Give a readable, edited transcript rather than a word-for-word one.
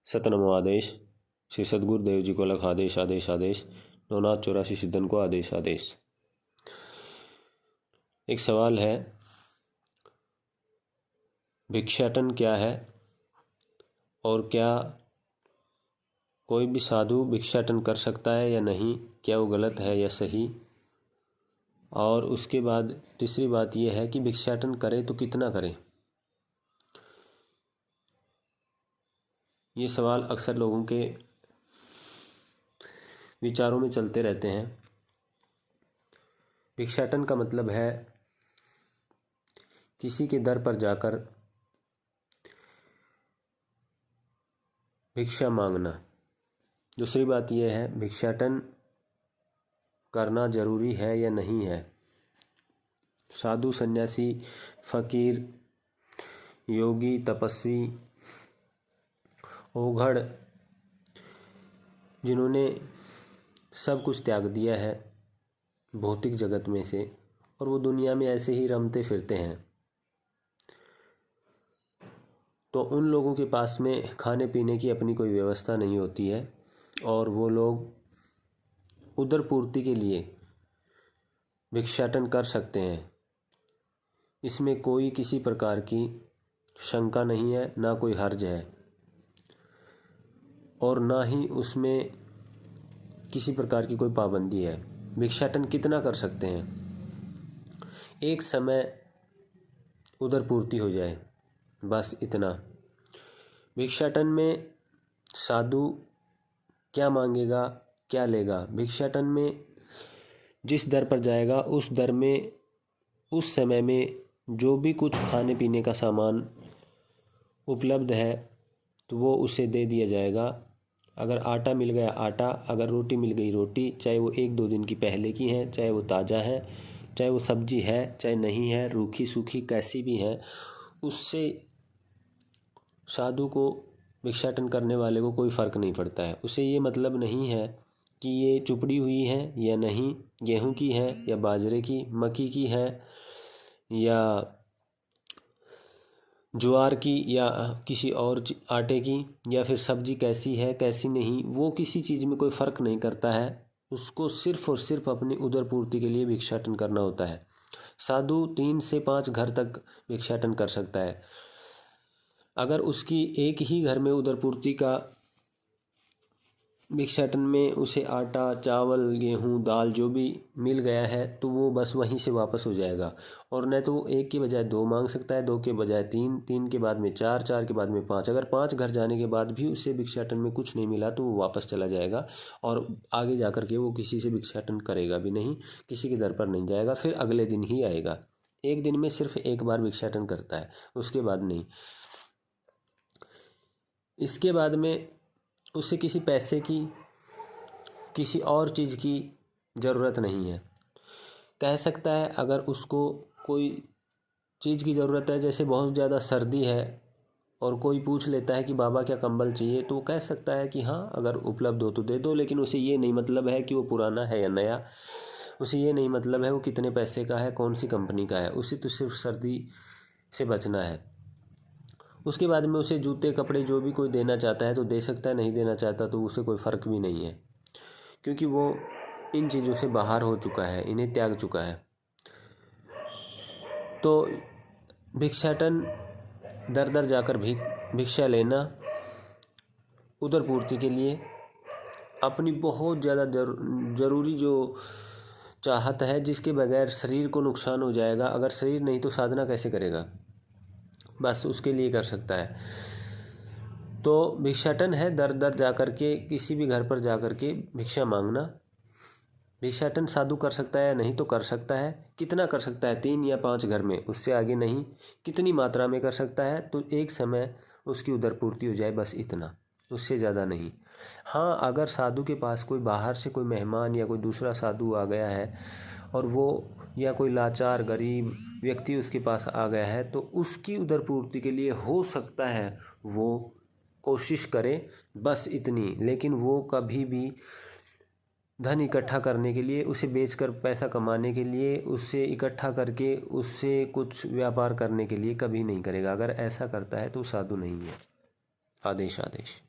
सतनमो आदेश। श्री सद्गुरुदेव जी को लख आदेश आदेश आदेश। नवनाथ 84 सिद्धन को आदेश आदेश। एक सवाल है, भिक्षाटन क्या है और क्या कोई भी साधु भिक्षाटन कर सकता है या नहीं, क्या वो गलत है या सही। और उसके बाद तीसरी बात यह है कि भिक्षाटन करे तो कितना करे। ये सवाल अक्सर लोगों के विचारों में चलते रहते हैं। भिक्षाटन का मतलब है किसी के दर पर जाकर भिक्षा मांगना। दूसरी बात यह है, भिक्षाटन करना जरूरी है या नहीं है। साधु, सन्यासी, फकीर, योगी, तपस्वी, ओघड़, जिन्होंने सब कुछ त्याग दिया है भौतिक जगत में से और वो दुनिया में ऐसे ही रमते फिरते हैं, तो उन लोगों के पास में खाने पीने की अपनी कोई व्यवस्था नहीं होती है और वो लोग उदर पूर्ति के लिए भिक्षाटन कर सकते हैं। इसमें कोई किसी प्रकार की शंका नहीं है, ना कोई हर्ज है और ना ही उसमें किसी प्रकार की कोई पाबंदी है। भिक्षाटन कितना कर सकते हैं, एक समय उदर पूर्ति हो जाए, बस इतना। भिक्षाटन में साधु क्या मांगेगा, क्या लेगा। भिक्षाटन में जिस दर पर जाएगा उस दर में उस समय में जो भी कुछ खाने पीने का सामान उपलब्ध है तो वो उसे दे दिया जाएगा। अगर आटा मिल गया आटा, अगर रोटी मिल गई रोटी, चाहे वो 1-2 दिन की पहले की है, चाहे वो ताज़ा है, चाहे वो सब्जी है, चाहे नहीं है, रूखी सूखी कैसी भी है, उससे साधु को, भिक्षाटन करने वाले को कोई फ़र्क नहीं पड़ता है। उसे ये मतलब नहीं है कि ये चुपड़ी हुई है या नहीं, गेहूं की है या बाजरे की, मक्की की है या ज्वार की या किसी और आटे की, या फिर सब्जी कैसी है कैसी नहीं, वो किसी चीज़ में कोई फ़र्क नहीं करता है। उसको सिर्फ़ और सिर्फ अपनी उदर पूर्ति के लिए भिक्षाटन करना होता है। साधु 3 से 5 घर तक भिक्षाटन कर सकता है। अगर उसकी एक ही घर में उदर पूर्ति का भिक्षाटन में उसे आटा, चावल, गेहूँ, दाल जो भी मिल गया है तो वो बस वहीं से वापस हो जाएगा। और नहीं तो वो 1 के बजाय 2 मांग सकता है, 2 के बजाय 3, 3 के बाद में 4, 4 के बाद में 5। अगर 5 घर जाने के बाद भी उसे भिक्षाटन में कुछ नहीं मिला तो वो वापस चला जाएगा और आगे जा कर के वो किसी से भिक्षाटन करेगा भी नहीं, किसी के दर पर नहीं जाएगा, फिर अगले दिन ही आएगा। एक दिन में सिर्फ 1 बार भिक्षाटन करता है, उसके बाद नहीं। इसके बाद में उसे किसी पैसे की, किसी और चीज़ की ज़रूरत नहीं है। कह सकता है अगर उसको कोई चीज़ की ज़रूरत है, जैसे बहुत ज़्यादा सर्दी है और कोई पूछ लेता है कि बाबा क्या कंबल चाहिए, तो वो कह सकता है कि हाँ अगर उपलब्ध हो तो दे दो। लेकिन उसे ये नहीं मतलब है कि वो पुराना है या नया, उसे ये नहीं मतलब है वो कितने पैसे का है, कौन सी कंपनी का है। उसे तो सिर्फ सर्दी से बचना है। उसके बाद में उसे जूते कपड़े जो भी कोई देना चाहता है तो दे सकता है, नहीं देना चाहता तो उसे कोई फ़र्क भी नहीं है, क्योंकि वो इन चीज़ों से बाहर हो चुका है, इन्हें त्याग चुका है। तो भिक्षाटन दर दर जाकर भिक्षा लेना उदर पूर्ति के लिए अपनी बहुत ज़्यादा ज़रूरी जो चाहत है, जिसके बगैर शरीर को नुकसान हो जाएगा। अगर शरीर नहीं तो साधना कैसे करेगा, बस उसके लिए कर सकता है। तो भिक्षाटन है दर दर जा कर के, किसी भी घर पर जा कर के भिक्षा मांगना। भिक्षाटन साधु कर सकता है, नहीं तो कर सकता है। कितना कर सकता है, 3 या 5 घर में, उससे आगे नहीं। कितनी मात्रा में कर सकता है, तो एक समय उसकी उदर पूर्ति हो जाए, बस इतना, उससे ज़्यादा नहीं। हाँ, अगर साधु के पास कोई बाहर से कोई मेहमान या कोई दूसरा साधु आ गया है और वो या कोई लाचार गरीब व्यक्ति उसके पास आ गया है, तो उसकी उदर पूर्ति के लिए हो सकता है वो कोशिश करे, बस इतनी। लेकिन वो कभी भी धन इकट्ठा करने के लिए, उसे बेचकर पैसा कमाने के लिए, उससे इकट्ठा करके उससे कुछ व्यापार करने के लिए कभी नहीं करेगा। अगर ऐसा करता है तो साधु नहीं है। आदेश आदेश।